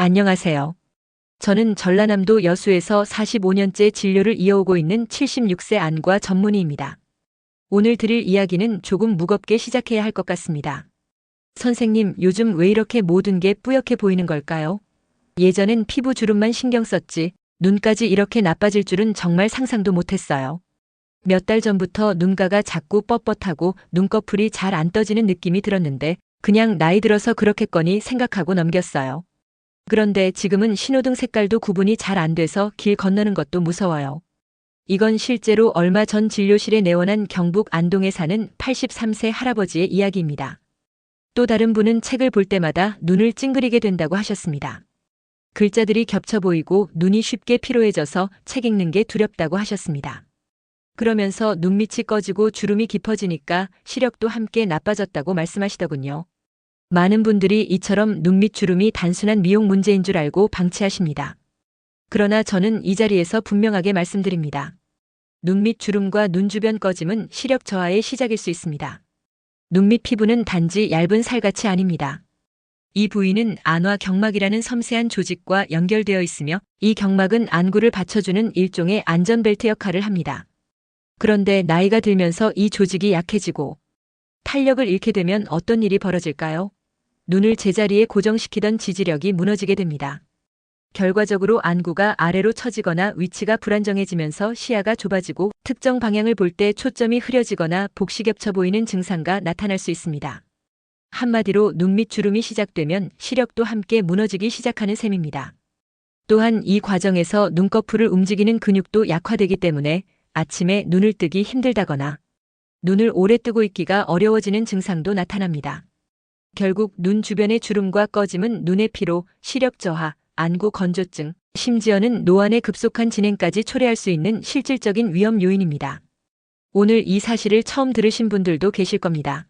안녕하세요. 저는 전라남도 여수에서 45년째 진료를 이어오고 있는 76세 안과 전문의입니다. 오늘 드릴 이야기는 조금 무겁게 시작해야 할 것 같습니다. 선생님, 요즘 왜 이렇게 모든 게 뿌옇게 보이는 걸까요? 예전엔 피부 주름만 신경 썼지, 눈까지 이렇게 나빠질 줄은 정말 상상도 못했어요. 몇 달 전부터 눈가가 자꾸 뻣뻣하고 눈꺼풀이 잘 안 떠지는 느낌이 들었는데, 그냥 나이 들어서 그렇겠거니 생각하고 넘겼어요. 그런데 지금은 신호등 색깔도 구분이 잘 안 돼서 길 건너는 것도 무서워요. 이건 실제로 얼마 전 진료실에 내원한 경북 안동에 사는 83세 할아버지의 이야기입니다. 또 다른 분은 책을 볼 때마다 눈을 찡그리게 된다고 하셨습니다. 글자들이 겹쳐 보이고 눈이 쉽게 피로해져서 책 읽는 게 두렵다고 하셨습니다. 그러면서 눈밑이 꺼지고 주름이 깊어지니까 시력도 함께 나빠졌다고 말씀하시더군요. 많은 분들이 이처럼 눈밑 주름이 단순한 미용 문제인 줄 알고 방치하십니다. 그러나 저는 이 자리에서 분명하게 말씀드립니다. 눈밑 주름과 눈 주변 꺼짐은 시력 저하의 시작일 수 있습니다. 눈밑 피부는 단지 얇은 살같이 아닙니다. 이 부위는 안과 경막이라는 섬세한 조직과 연결되어 있으며 이 경막은 안구를 받쳐주는 일종의 안전벨트 역할을 합니다. 그런데 나이가 들면서 이 조직이 약해지고 탄력을 잃게 되면 어떤 일이 벌어질까요? 눈을 제자리에 고정시키던 지지력이 무너지게 됩니다. 결과적으로 안구가 아래로 처지거나 위치가 불안정해지면서 시야가 좁아지고 특정 방향을 볼 때 초점이 흐려지거나 복시 겹쳐 보이는 증상가 나타날 수 있습니다. 한마디로 눈밑 주름이 시작되면 시력도 함께 무너지기 시작하는 셈입니다. 또한 이 과정에서 눈꺼풀을 움직이는 근육도 약화되기 때문에 아침에 눈을 뜨기 힘들다거나 눈을 오래 뜨고 있기가 어려워지는 증상도 나타납니다. 결국 눈 주변의 주름과 꺼짐은 눈의 피로, 시력 저하, 안구 건조증, 심지어는 노안의 급속한 진행까지 초래할 수 있는 실질적인 위험 요인입니다. 오늘 이 사실을 처음 들으신 분들도 계실 겁니다.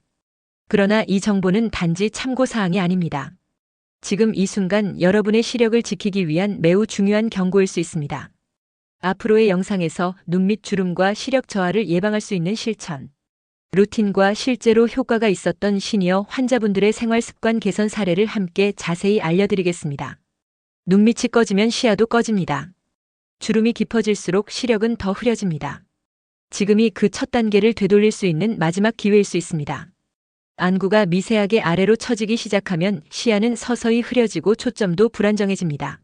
그러나 이 정보는 단지 참고사항이 아닙니다. 지금 이 순간 여러분의 시력을 지키기 위한 매우 중요한 경고일 수 있습니다. 앞으로의 영상에서 눈밑 주름과 시력 저하를 예방할 수 있는 실천, 루틴과 실제로 효과가 있었던 시니어 환자분들의 생활 습관 개선 사례를 함께 자세히 알려드리겠습니다. 눈밑이 꺼지면 시야도 꺼집니다. 주름이 깊어질수록 시력은 더 흐려집니다. 지금이 그 첫 단계를 되돌릴 수 있는 마지막 기회일 수 있습니다. 안구가 미세하게 아래로 처지기 시작하면 시야는 서서히 흐려지고 초점도 불안정해집니다.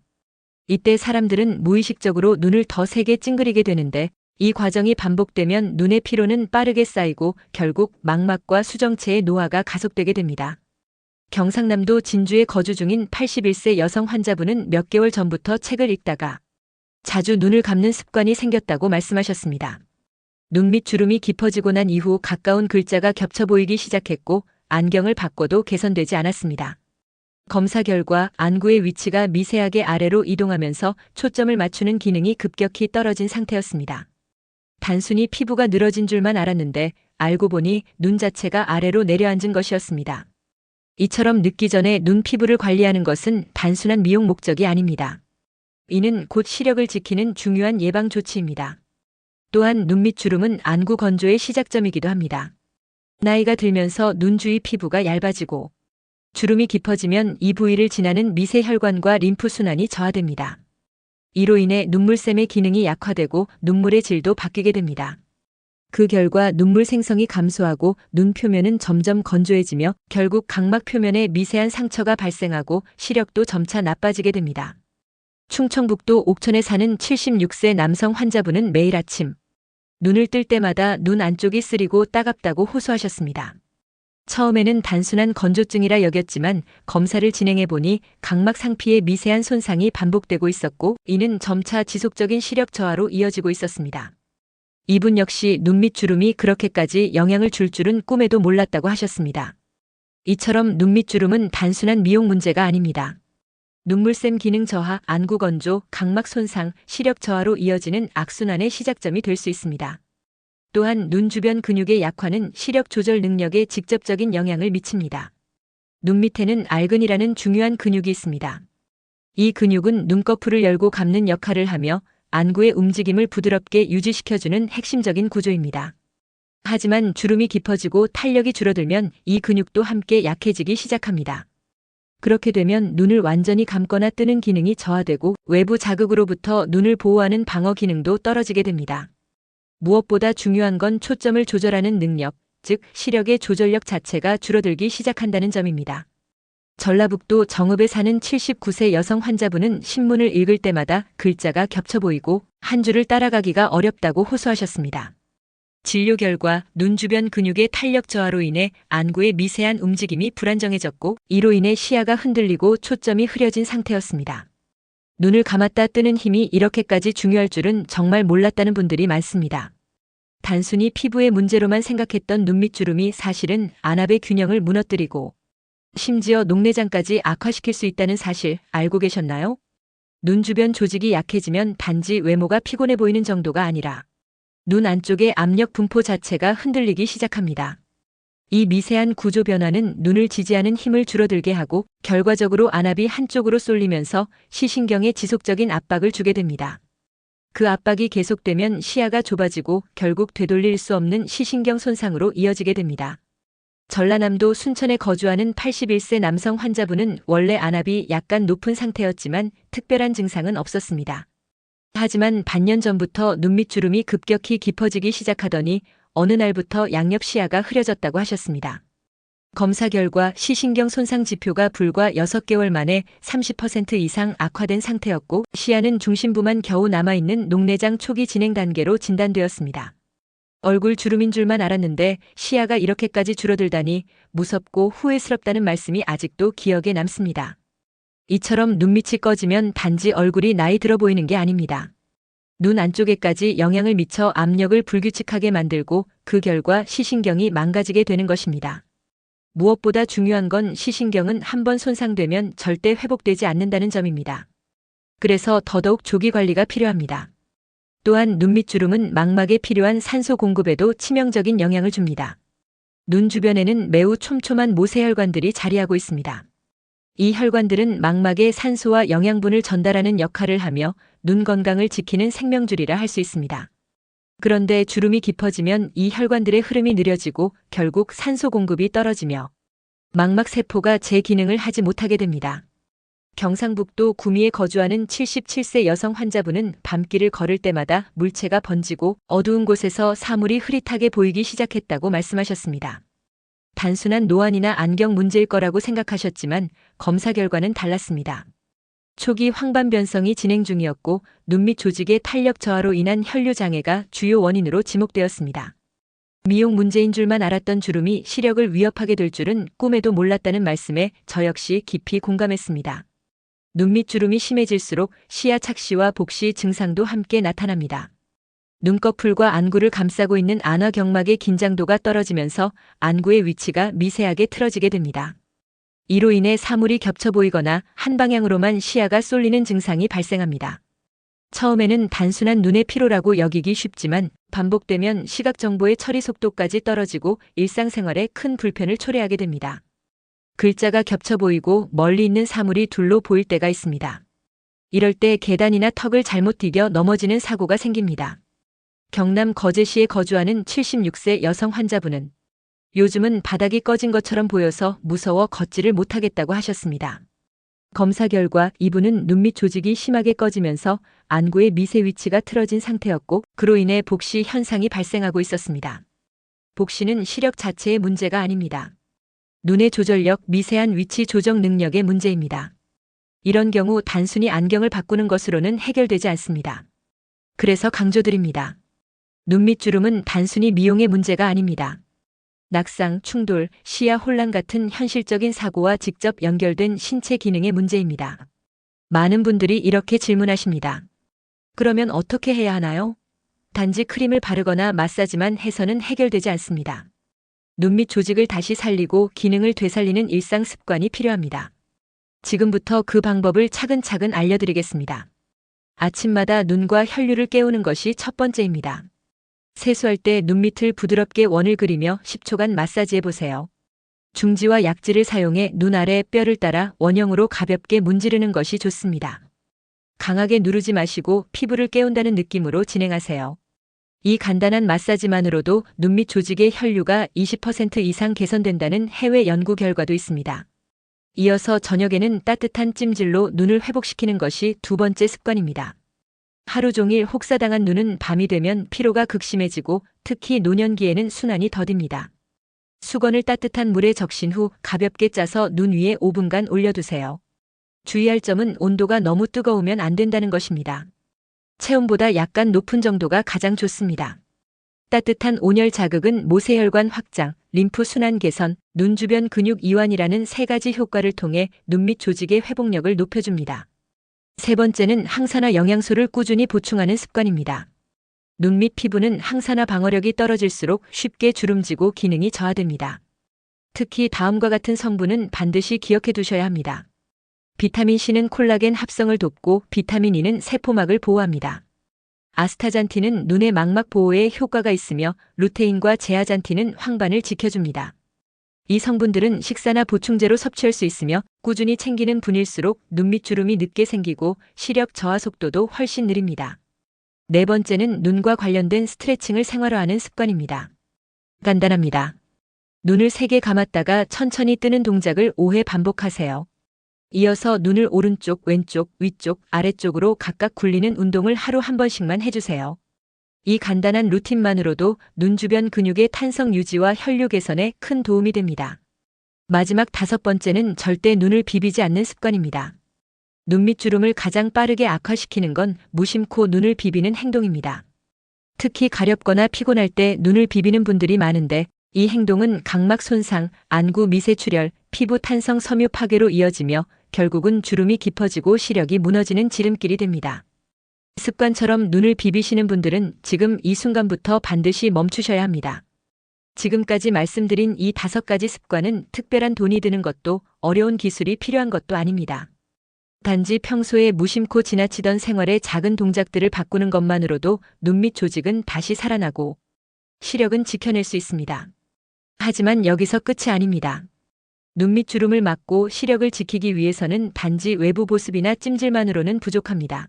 이때 사람들은 무의식적으로 눈을 더 세게 찡그리게 되는데 이 과정이 반복되면 눈의 피로는 빠르게 쌓이고 결국 망막과 수정체의 노화가 가속되게 됩니다. 경상남도 진주에 거주 중인 81세 여성 환자분은 몇 개월 전부터 책을 읽다가 자주 눈을 감는 습관이 생겼다고 말씀하셨습니다. 눈밑 주름이 깊어지고 난 이후 가까운 글자가 겹쳐 보이기 시작했고 안경을 바꿔도 개선되지 않았습니다. 검사 결과 안구의 위치가 미세하게 아래로 이동하면서 초점을 맞추는 기능이 급격히 떨어진 상태였습니다. 단순히 피부가 늘어진 줄만 알았는데 알고 보니 눈 자체가 아래로 내려앉은 것이었습니다. 이처럼 늦기 전에 눈 피부를 관리하는 것은 단순한 미용 목적이 아닙니다. 이는 곧 시력을 지키는 중요한 예방 조치입니다. 또한 눈밑 주름은 안구 건조의 시작점이기도 합니다. 나이가 들면서 눈 주위 피부가 얇아지고 주름이 깊어지면 이 부위를 지나는 미세 혈관과 림프 순환이 저하됩니다. 이로 인해 눈물샘의 기능이 약화되고 눈물의 질도 바뀌게 됩니다. 그 결과 눈물 생성이 감소하고 눈 표면은 점점 건조해지며 결국 각막 표면에 미세한 상처가 발생하고 시력도 점차 나빠지게 됩니다. 충청북도 옥천에 사는 76세 남성 환자분은 매일 아침 눈을 뜰 때마다 눈 안쪽이 쓰리고 따갑다고 호소하셨습니다. 처음에는 단순한 건조증이라 여겼지만 검사를 진행해보니 각막 상피에 미세한 손상이 반복되고 있었고 이는 점차 지속적인 시력 저하로 이어지고 있었습니다. 이분 역시 눈밑 주름이 그렇게까지 영향을 줄 줄은 꿈에도 몰랐다고 하셨습니다. 이처럼 눈밑 주름은 단순한 미용 문제가 아닙니다. 눈물샘 기능 저하, 안구 건조, 각막 손상, 시력 저하로 이어지는 악순환의 시작점이 될 수 있습니다. 또한 눈 주변 근육의 약화는 시력 조절 능력에 직접적인 영향을 미칩니다. 눈 밑에는 알근이라는 중요한 근육이 있습니다. 이 근육은 눈꺼풀을 열고 감는 역할을 하며 안구의 움직임을 부드럽게 유지시켜주는 핵심적인 구조입니다. 하지만 주름이 깊어지고 탄력이 줄어들면 이 근육도 함께 약해지기 시작합니다. 그렇게 되면 눈을 완전히 감거나 뜨는 기능이 저하되고 외부 자극으로부터 눈을 보호하는 방어 기능도 떨어지게 됩니다. 무엇보다 중요한 건 초점을 조절하는 능력, 즉 시력의 조절력 자체가 줄어들기 시작한다는 점입니다. 전라북도 정읍에 사는 79세 여성 환자분은 신문을 읽을 때마다 글자가 겹쳐 보이고 한 줄을 따라가기가 어렵다고 호소하셨습니다. 진료 결과 눈 주변 근육의 탄력 저하로 인해 안구의 미세한 움직임이 불안정해졌고 이로 인해 시야가 흔들리고 초점이 흐려진 상태였습니다. 눈을 감았다 뜨는 힘이 이렇게까지 중요할 줄은 정말 몰랐다는 분들이 많습니다. 단순히 피부의 문제로만 생각했던 눈밑주름이 사실은 안압의 균형을 무너뜨리고 심지어 녹내장까지 악화시킬 수 있다는 사실 알고 계셨나요? 눈 주변 조직이 약해지면 단지 외모가 피곤해 보이는 정도가 아니라 눈 안쪽의 압력 분포 자체가 흔들리기 시작합니다. 이 미세한 구조 변화는 눈을 지지하는 힘을 줄어들게 하고 결과적으로 안압이 한쪽으로 쏠리면서 시신경에 지속적인 압박을 주게 됩니다. 그 압박이 계속되면 시야가 좁아지고 결국 되돌릴 수 없는 시신경 손상으로 이어지게 됩니다. 전라남도 순천에 거주하는 81세 남성 환자분은 원래 안압이 약간 높은 상태였지만 특별한 증상은 없었습니다. 하지만 반년 전부터 눈밑주름이 급격히 깊어지기 시작하더니 어느 날부터 양옆 시야가 흐려졌다고 하셨습니다. 검사 결과 시신경 손상 지표가 불과 6개월 만에 30% 이상 악화된 상태였고 시야는 중심부만 겨우 남아있는 녹내장 초기 진행 단계로 진단되었습니다. 얼굴 주름인 줄만 알았는데 시야가 이렇게까지 줄어들다니 무섭고 후회스럽다는 말씀이 아직도 기억에 남습니다. 이처럼 눈밑이 꺼지면 단지 얼굴이 나이 들어 보이는 게 아닙니다. 눈 안쪽에까지 영향을 미쳐 압력을 불규칙하게 만들고 그 결과 시신경이 망가지게 되는 것입니다. 무엇보다 중요한 건 시신경은 한번 손상되면 절대 회복되지 않는다는 점입니다. 그래서 더더욱 조기 관리가 필요합니다. 또한 눈밑주름은 망막에 필요한 산소 공급에도 치명적인 영향을 줍니다. 눈 주변에는 매우 촘촘한 모세혈관들이 자리하고 있습니다. 이 혈관들은 망막에 산소와 영양분을 전달하는 역할을 하며 눈 건강을 지키는 생명줄이라 할 수 있습니다. 그런데 주름이 깊어지면 이 혈관들의 흐름이 느려지고 결국 산소 공급이 떨어지며 망막 세포가 제 기능을 하지 못하게 됩니다. 경상북도 구미에 거주하는 77세 여성 환자분은 밤길을 걸을 때마다 물체가 번지고 어두운 곳에서 사물이 흐릿하게 보이기 시작했다고 말씀하셨습니다. 단순한 노안이나 안경 문제일 거라고 생각하셨지만 검사 결과는 달랐습니다. 초기 황반변성이 진행 중이었고 눈밑 조직의 탄력 저하로 인한 혈류 장애가 주요 원인으로 지목되었습니다. 미용 문제인 줄만 알았던 주름이 시력을 위협하게 될 줄은 꿈에도 몰랐다는 말씀에 저 역시 깊이 공감했습니다. 눈밑 주름이 심해질수록 시야 착시와 복시 증상도 함께 나타납니다. 눈꺼풀과 안구를 감싸고 있는 안화경막의 긴장도가 떨어지면서 안구의 위치가 미세하게 틀어지게 됩니다. 이로 인해 사물이 겹쳐 보이거나 한 방향으로만 시야가 쏠리는 증상이 발생합니다. 처음에는 단순한 눈의 피로라고 여기기 쉽지만 반복되면 시각 정보의 처리 속도까지 떨어지고 일상생활에 큰 불편을 초래하게 됩니다. 글자가 겹쳐 보이고 멀리 있는 사물이 둘로 보일 때가 있습니다. 이럴 때 계단이나 턱을 잘못 디뎌 넘어지는 사고가 생깁니다. 경남 거제시에 거주하는 76세 여성 환자분은 요즘은 바닥이 꺼진 것처럼 보여서 무서워 걷지를 못하겠다고 하셨습니다. 검사 결과 이분은 눈밑 조직이 심하게 꺼지면서 안구의 미세 위치가 틀어진 상태였고 그로 인해 복시 현상이 발생하고 있었습니다. 복시는 시력 자체의 문제가 아닙니다. 눈의 조절력, 미세한 위치 조정 능력의 문제입니다. 이런 경우 단순히 안경을 바꾸는 것으로는 해결되지 않습니다. 그래서 강조드립니다. 눈밑 주름은 단순히 미용의 문제가 아닙니다. 낙상, 충돌, 시야 혼란 같은 현실적인 사고와 직접 연결된 신체 기능의 문제입니다. 많은 분들이 이렇게 질문하십니다. 그러면 어떻게 해야 하나요? 단지 크림을 바르거나 마사지만 해서는 해결되지 않습니다. 눈밑 조직을 다시 살리고 기능을 되살리는 일상 습관이 필요합니다. 지금부터 그 방법을 차근차근 알려드리겠습니다. 아침마다 눈과 혈류를 깨우는 것이 첫 번째입니다. 세수할 때 눈밑을 부드럽게 원을 그리며 10초간 마사지해보세요. 중지와 약지를 사용해 눈 아래 뼈를 따라 원형으로 가볍게 문지르는 것이 좋습니다. 강하게 누르지 마시고 피부를 깨운다는 느낌으로 진행하세요. 이 간단한 마사지만으로도 눈밑 조직의 혈류가 20% 이상 개선된다는 해외 연구 결과도 있습니다. 이어서 저녁에는 따뜻한 찜질로 눈을 회복시키는 것이 두 번째 습관입니다. 하루 종일 혹사당한 눈은 밤이 되면 피로가 극심해지고 특히 노년기에는 순환이 더딥니다. 수건을 따뜻한 물에 적신 후 가볍게 짜서 눈 위에 5분간 올려두세요. 주의할 점은 온도가 너무 뜨거우면 안 된다는 것입니다. 체온보다 약간 높은 정도가 가장 좋습니다. 따뜻한 온열 자극은 모세혈관 확장, 림프 순환 개선, 눈 주변 근육 이완이라는 세 가지 효과를 통해 눈 밑 조직의 회복력을 높여줍니다. 세 번째는 항산화 영양소를 꾸준히 보충하는 습관입니다. 눈 밑 피부는 항산화 방어력이 떨어질수록 쉽게 주름지고 기능이 저하됩니다. 특히 다음과 같은 성분은 반드시 기억해 두셔야 합니다. 비타민 C는 콜라겐 합성을 돕고 비타민 E는 세포막을 보호합니다. 아스타잔틴은 눈의 망막 보호에 효과가 있으며 루테인과 제아잔틴은 황반을 지켜줍니다. 이 성분들은 식사나 보충제로 섭취할 수 있으며 꾸준히 챙기는 분일수록 눈 밑 주름이 늦게 생기고 시력 저하 속도도 훨씬 느립니다. 네 번째는 눈과 관련된 스트레칭을 생활화하는 습관입니다. 간단합니다. 눈을 3개 감았다가 천천히 뜨는 동작을 5회 반복하세요. 이어서 눈을 오른쪽, 왼쪽, 위쪽, 아래쪽으로 각각 굴리는 운동을 하루 한 번씩만 해주세요. 이 간단한 루틴만으로도 눈 주변 근육의 탄성 유지와 혈류 개선에 큰 도움이 됩니다. 마지막 5번째는 절대 눈을 비비지 않는 습관입니다. 눈 밑 주름을 가장 빠르게 악화시키는 건 무심코 눈을 비비는 행동입니다. 특히 가렵거나 피곤할 때 눈을 비비는 분들이 많은데 이 행동은 각막 손상, 안구 미세 출혈, 피부 탄성 섬유 파괴로 이어지며 결국은 주름이 깊어지고 시력이 무너지는 지름길이 됩니다. 습관처럼 눈을 비비시는 분들은 지금 이 순간부터 반드시 멈추셔야 합니다. 지금까지 말씀드린 이 5가지 습관은 특별한 돈이 드는 것도 어려운 기술이 필요한 것도 아닙니다. 단지 평소에 무심코 지나치던 생활의 작은 동작들을 바꾸는 것만으로도 눈 밑 조직은 다시 살아나고 시력은 지켜낼 수 있습니다. 하지만 여기서 끝이 아닙니다. 눈 밑 주름을 막고 시력을 지키기 위해서는 단지 외부 보습이나 찜질만으로는 부족합니다.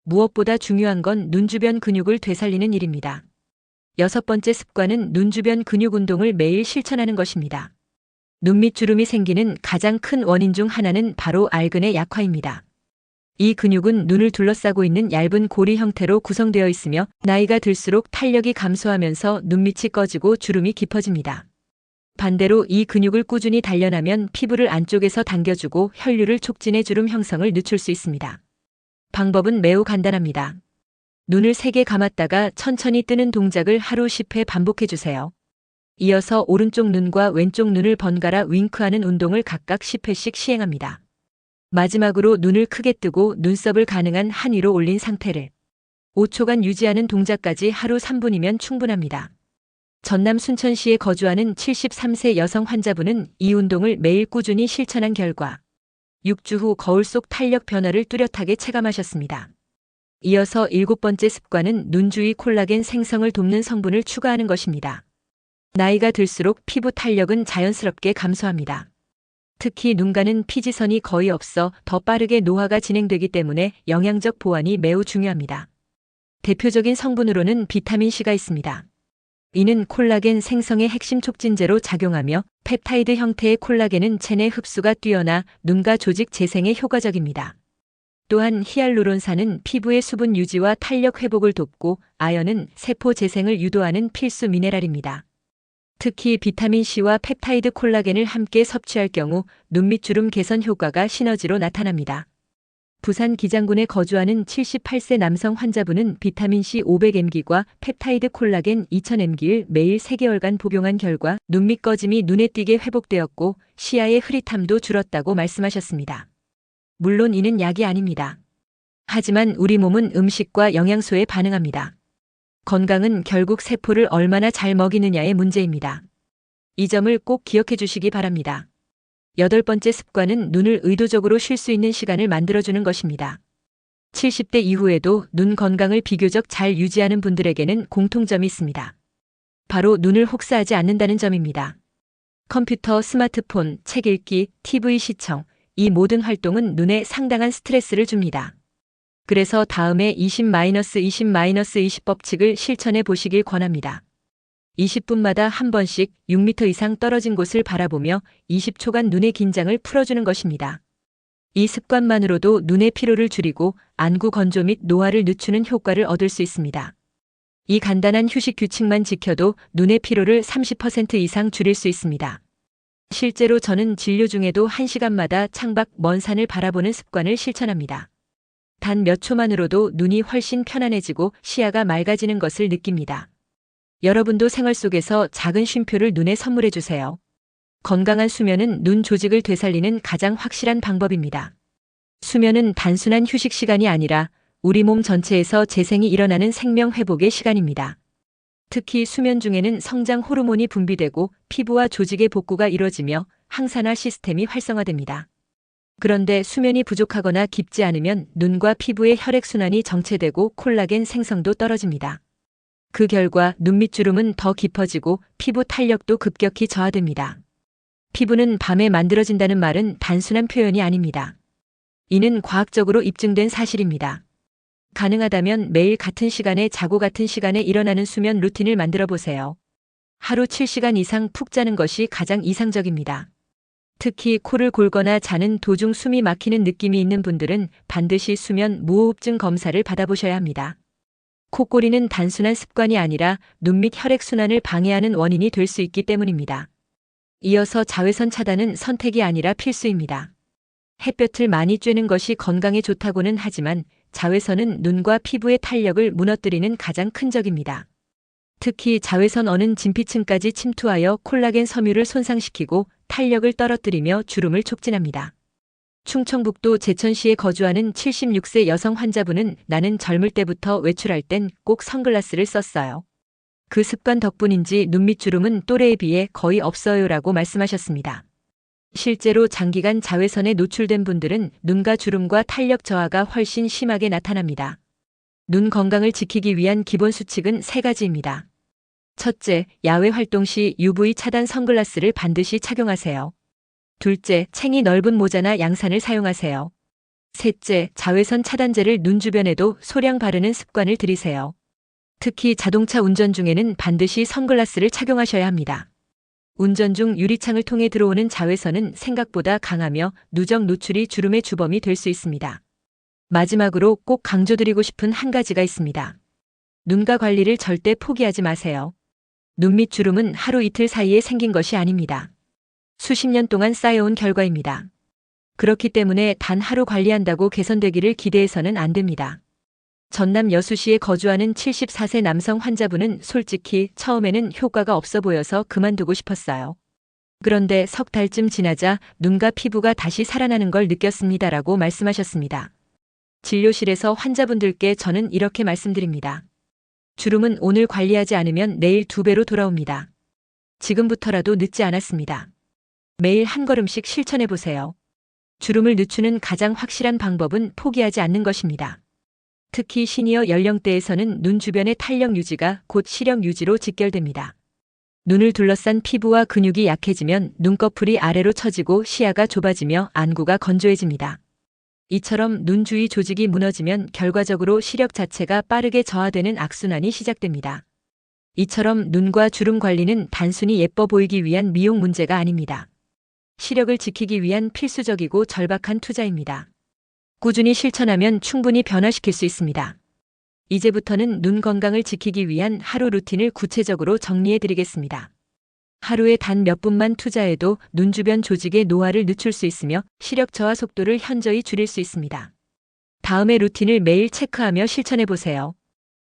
무엇보다 중요한 건 눈 주변 근육을 되살리는 일입니다. 6번째 습관은 눈 주변 근육 운동을 매일 실천하는 것입니다. 눈 밑 주름이 생기는 가장 큰 원인 중 하나는 바로 알근의 약화입니다. 이 근육은 눈을 둘러싸고 있는 얇은 고리 형태로 구성되어 있으며 나이가 들수록 탄력이 감소하면서 눈밑이 꺼지고 주름이 깊어집니다. 반대로 이 근육을 꾸준히 단련하면 피부를 안쪽에서 당겨주고 혈류를 촉진해 주름 형성을 늦출 수 있습니다. 방법은 매우 간단합니다. 눈을 3개 감았다가 천천히 뜨는 동작을 하루 10회 반복해주세요. 이어서 오른쪽 눈과 왼쪽 눈을 번갈아 윙크하는 운동을 각각 10회씩 시행합니다. 마지막으로 눈을 크게 뜨고 눈썹을 가능한 한 위로 올린 상태를 5초간 유지하는 동작까지 하루 3분이면 충분합니다. 전남 순천시에 거주하는 73세 여성 환자분은 이 운동을 매일 꾸준히 실천한 결과 6주 후 거울 속 탄력 변화를 뚜렷하게 체감하셨습니다. 이어서 7번째 습관은 눈 주위 콜라겐 생성을 돕는 성분을 추가하는 것입니다. 나이가 들수록 피부 탄력은 자연스럽게 감소합니다. 특히 눈가는 피지선이 거의 없어 더 빠르게 노화가 진행되기 때문에 영양적 보완이 매우 중요합니다. 대표적인 성분으로는 비타민 C가 있습니다. 이는 콜라겐 생성의 핵심 촉진제로 작용하며 펩타이드 형태의 콜라겐은 체내 흡수가 뛰어나 눈가 조직 재생에 효과적입니다. 또한 히알루론산은 피부의 수분 유지와 탄력 회복을 돕고 아연은 세포 재생을 유도하는 필수 미네랄입니다. 특히 비타민 C와 펩타이드 콜라겐을 함께 섭취할 경우 눈 밑 주름 개선 효과가 시너지로 나타납니다. 부산 기장군에 거주하는 78세 남성 환자분은 비타민 C 500mg과 펩타이드 콜라겐 2000mg를 매일 3개월간 복용한 결과 눈 밑 꺼짐이 눈에 띄게 회복되었고 시야의 흐릿함도 줄었다고 말씀하셨습니다. 물론 이는 약이 아닙니다. 하지만 우리 몸은 음식과 영양소에 반응합니다. 건강은 결국 세포를 얼마나 잘 먹이느냐의 문제입니다. 이 점을 꼭 기억해 주시기 바랍니다. 8번째 습관은 눈을 의도적으로 쉴 수 있는 시간을 만들어주는 것입니다. 70대 이후에도 눈 건강을 비교적 잘 유지하는 분들에게는 공통점이 있습니다. 바로 눈을 혹사하지 않는다는 점입니다. 컴퓨터, 스마트폰, 책 읽기, TV 시청, 이 모든 활동은 눈에 상당한 스트레스를 줍니다. 그래서 다음에 20-20-20 법칙을 실천해 보시길 권합니다. 20분마다 한 번씩 6m 이상 떨어진 곳을 바라보며 20초간 눈의 긴장을 풀어주는 것입니다. 이 습관만으로도 눈의 피로를 줄이고 안구 건조 및 노화를 늦추는 효과를 얻을 수 있습니다. 이 간단한 휴식 규칙만 지켜도 눈의 피로를 30% 이상 줄일 수 있습니다. 실제로 저는 진료 중에도 1시간마다 창밖 먼 산을 바라보는 습관을 실천합니다. 단 몇 초만으로도 눈이 훨씬 편안해지고 시야가 맑아지는 것을 느낍니다. 여러분도 생활 속에서 작은 쉼표를 눈에 선물해 주세요. 건강한 수면은 눈 조직을 되살리는 가장 확실한 방법입니다. 수면은 단순한 휴식 시간이 아니라 우리 몸 전체에서 재생이 일어나는 생명 회복의 시간입니다. 특히 수면 중에는 성장 호르몬이 분비되고 피부와 조직의 복구가 이루어지며 항산화 시스템이 활성화됩니다. 그런데 수면이 부족하거나 깊지 않으면 눈과 피부의 혈액순환이 정체되고 콜라겐 생성도 떨어집니다. 그 결과 눈밑주름은 더 깊어지고 피부 탄력도 급격히 저하됩니다. 피부는 밤에 만들어진다는 말은 단순한 표현이 아닙니다. 이는 과학적으로 입증된 사실입니다. 가능하다면 매일 같은 시간에 자고 같은 시간에 일어나는 수면 루틴을 만들어 보세요. 하루 7시간 이상 푹 자는 것이 가장 이상적입니다. 특히 코를 골거나 자는 도중 숨이 막히는 느낌이 있는 분들은 반드시 수면 무호흡증 검사를 받아보셔야 합니다. 코골이는 단순한 습관이 아니라 눈밑 혈액순환을 방해하는 원인이 될 수 있기 때문입니다. 이어서 자외선 차단은 선택이 아니라 필수입니다. 햇볕을 많이 쬐는 것이 건강에 좋다고는 하지만 자외선은 눈과 피부의 탄력을 무너뜨리는 가장 큰 적입니다. 특히 자외선 어는 진피층까지 침투하여 콜라겐 섬유를 손상시키고 탄력을 떨어뜨리며 주름을 촉진합니다. 충청북도 제천시에 거주하는 76세 여성 환자분은 나는 젊을 때부터 외출할 땐 꼭 선글라스를 썼어요. 그 습관 덕분인지 눈밑 주름은 또래에 비해 거의 없어요라고 말씀하셨습니다. 실제로 장기간 자외선에 노출된 분들은 눈가 주름과 탄력 저하가 훨씬 심하게 나타납니다. 눈 건강을 지키기 위한 기본 수칙은 3가지입니다. 첫째, 야외 활동 시 UV 차단 선글라스를 반드시 착용하세요. 둘째, 챙이 넓은 모자나 양산을 사용하세요. 셋째, 자외선 차단제를 눈 주변에도 소량 바르는 습관을 들이세요. 특히 자동차 운전 중에는 반드시 선글라스를 착용하셔야 합니다. 운전 중 유리창을 통해 들어오는 자외선은 생각보다 강하며 누적 노출이 주름의 주범이 될 수 있습니다. 마지막으로 꼭 강조드리고 싶은 한 가지가 있습니다. 눈가 관리를 절대 포기하지 마세요. 눈밑 주름은 하루 이틀 사이에 생긴 것이 아닙니다. 수십 년 동안 쌓여온 결과입니다. 그렇기 때문에 단 하루 관리한다고 개선되기를 기대해서는 안 됩니다. 전남 여수시에 거주하는 74세 남성 환자분은 솔직히 처음에는 효과가 없어 보여서 그만두고 싶었어요. 그런데 석 달쯤 지나자 눈과 피부가 다시 살아나는 걸 느꼈습니다라고 말씀하셨습니다. 진료실에서 환자분들께 저는 이렇게 말씀드립니다. 주름은 오늘 관리하지 않으면 내일 2배로 돌아옵니다. 지금부터라도 늦지 않았습니다. 매일 한 걸음씩 실천해 보세요. 주름을 늦추는 가장 확실한 방법은 포기하지 않는 것입니다. 특히 시니어 연령대에서는 눈 주변의 탄력 유지가 곧 시력 유지로 직결됩니다. 눈을 둘러싼 피부와 근육이 약해지면 눈꺼풀이 아래로 처지고 시야가 좁아지며 안구가 건조해집니다. 이처럼 눈 주위 조직이 무너지면 결과적으로 시력 자체가 빠르게 저하되는 악순환이 시작됩니다. 이처럼 눈과 주름 관리는 단순히 예뻐 보이기 위한 미용 문제가 아닙니다. 시력을 지키기 위한 필수적이고 절박한 투자입니다. 꾸준히 실천하면 충분히 변화시킬 수 있습니다. 이제부터는 눈 건강을 지키기 위한 하루 루틴을 구체적으로 정리해 드리겠습니다. 하루에 단 몇 분만 투자해도 눈 주변 조직의 노화를 늦출 수 있으며 시력 저하 속도를 현저히 줄일 수 있습니다. 다음의 루틴을 매일 체크하며 실천해 보세요.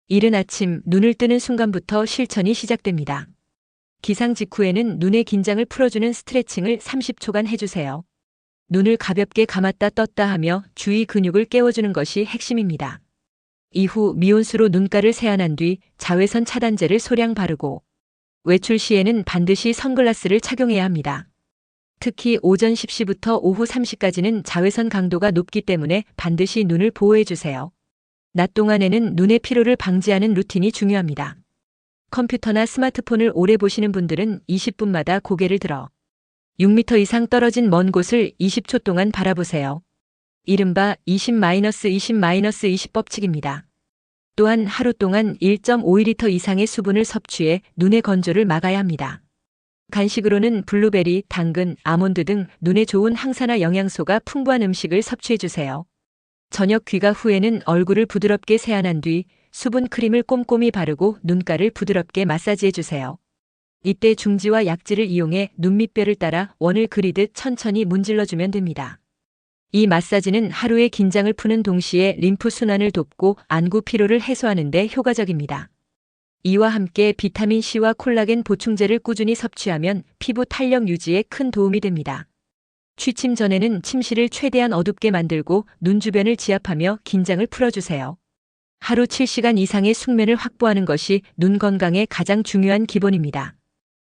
이른 아침 눈을 뜨는 순간부터 실천이 시작됩니다. 기상 직후에는 눈의 긴장을 풀어주는 스트레칭을 30초간 해주세요. 눈을 가볍게 감았다 떴다 하며 주위 근육을 깨워주는 것이 핵심입니다. 이후 미온수로 눈가를 세안한 뒤 자외선 차단제를 소량 바르고 외출 시에는 반드시 선글라스를 착용해야 합니다. 특히 오전 10시부터 오후 3시까지는 자외선 강도가 높기 때문에 반드시 눈을 보호해 주세요. 낮 동안에는 눈의 피로를 방지하는 루틴이 중요합니다. 컴퓨터나 스마트폰을 오래 보시는 분들은 20분마다 고개를 들어 6m 이상 떨어진 먼 곳을 20초 동안 바라보세요. 이른바 20-20-20 법칙입니다. 또한 하루 동안 1.5리터 이상의 수분을 섭취해 눈의 건조를 막아야 합니다. 간식으로는 블루베리, 당근, 아몬드 등 눈에 좋은 항산화 영양소가 풍부한 음식을 섭취해 주세요. 저녁 귀가 후에는 얼굴을 부드럽게 세안한 뒤 수분 크림을 꼼꼼히 바르고 눈가를 부드럽게 마사지해 주세요. 이때 중지와 약지를 이용해 눈 밑뼈를 따라 원을 그리듯 천천히 문질러주면 됩니다. 이 마사지는 하루의 긴장을 푸는 동시에 림프 순환을 돕고 안구 피로를 해소하는 데 효과적입니다. 이와 함께 비타민C와 콜라겐 보충제를 꾸준히 섭취하면 피부 탄력 유지에 큰 도움이 됩니다. 취침 전에는 침실을 최대한 어둡게 만들고 눈 주변을 지압하며 긴장을 풀어주세요. 하루 7시간 이상의 숙면을 확보하는 것이 눈 건강에 가장 중요한 기본입니다.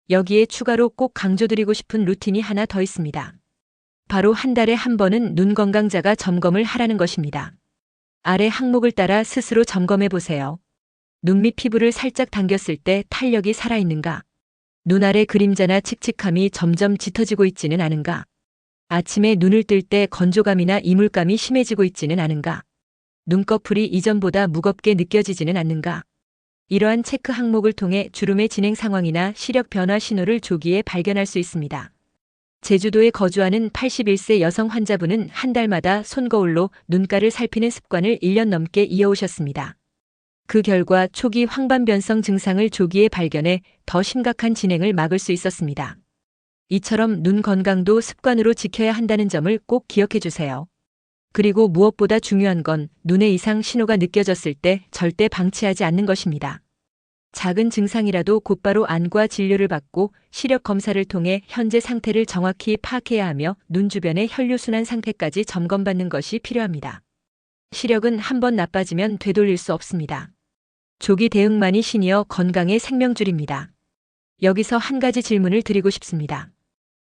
여기에 추가로 꼭 강조드리고 싶은 루틴이 하나 더 있습니다. 바로 한 달에 한 번은 눈 건강자가 점검을 하라는 것입니다. 아래 항목을 따라 스스로 점검해 보세요. 눈 밑 피부를 살짝 당겼을 때 탄력이 살아있는가? 눈 아래 그림자나 칙칙함이 점점 짙어지고 있지는 않은가? 아침에 눈을 뜰 때 건조감이나 이물감이 심해지고 있지는 않은가? 눈꺼풀이 이전보다 무겁게 느껴지지는 않는가? 이러한 체크 항목을 통해 주름의 진행 상황이나 시력 변화 신호를 조기에 발견할 수 있습니다. 제주도에 거주하는 81세 여성 환자분은 한 달마다 손거울로 눈가를 살피는 습관을 1년 넘게 이어오셨습니다. 그 결과 초기 황반변성 증상을 조기에 발견해 더 심각한 진행을 막을 수 있었습니다. 이처럼 눈 건강도 습관으로 지켜야 한다는 점을 꼭 기억해 주세요. 그리고 무엇보다 중요한 건 눈에 이상 신호가 느껴졌을 때 절대 방치하지 않는 것입니다. 작은 증상이라도 곧바로 안과 진료를 받고 시력 검사를 통해 현재 상태를 정확히 파악해야 하며 눈 주변의 혈류순환 상태까지 점검받는 것이 필요합니다. 시력은 한번 나빠지면 되돌릴 수 없습니다. 조기 대응만이 시니어 건강의 생명줄입니다. 여기서 한 가지 질문을 드리고 싶습니다.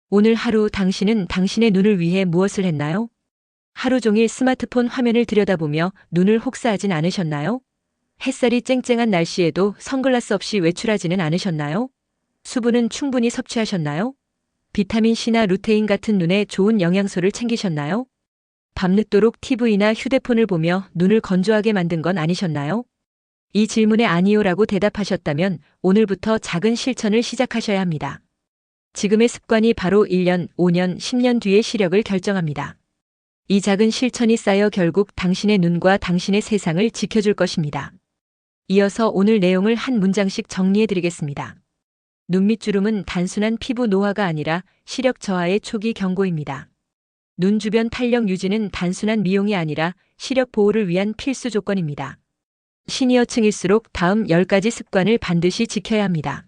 오늘 하루 당신은 당신의 눈을 위해 무엇을 했나요? 하루 종일 스마트폰 화면을 들여다보며 눈을 혹사하진 않으셨나요? 햇살이 쨍쨍한 날씨에도 선글라스 없이 외출하지는 않으셨나요? 수분은 충분히 섭취하셨나요? 비타민C나 루테인 같은 눈에 좋은 영양소를 챙기셨나요? 밤늦도록 TV나 휴대폰을 보며 눈을 건조하게 만든 건 아니셨나요? 이 질문에 아니요라고 대답하셨다면 오늘부터 작은 실천을 시작하셔야 합니다. 지금의 습관이 바로 1년, 5년, 10년 뒤의 시력을 결정합니다. 이 작은 실천이 쌓여 결국 당신의 눈과 당신의 세상을 지켜줄 것입니다. 이어서 오늘 내용을 한 문장씩 정리해 드리겠습니다. 눈 밑주름은 단순한 피부 노화가 아니라 시력 저하의 초기 경고입니다. 눈 주변 탄력 유지는 단순한 미용이 아니라 시력 보호를 위한 필수 조건입니다. 시니어층일수록 다음 10가지 습관을 반드시 지켜야 합니다.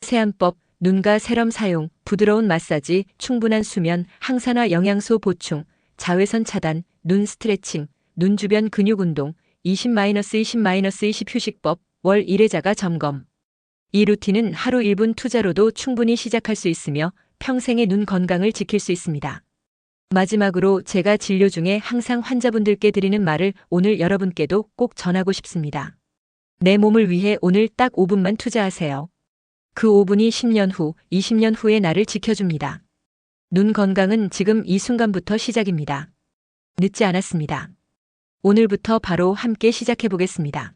세안법, 눈가 세럼 사용, 부드러운 마사지, 충분한 수면, 항산화 영양소 보충, 자외선 차단, 눈 스트레칭, 눈 주변 근육 운동, 20-20-20 휴식법, 월 1회 점검. 이 루틴은 하루 1분 투자로도 충분히 시작할 수 있으며 평생의 눈 건강을 지킬 수 있습니다. 마지막으로 제가 진료 중에 항상 환자분들께 드리는 말을 오늘 여러분께도 꼭 전하고 싶습니다. 내 몸을 위해 오늘 딱 5분만 투자하세요. 그 5분이 10년 후, 20년 후의 나를 지켜줍니다. 눈 건강은 지금 이 순간부터 시작입니다. 늦지 않았습니다. 오늘부터 바로 함께 시작해 보겠습니다.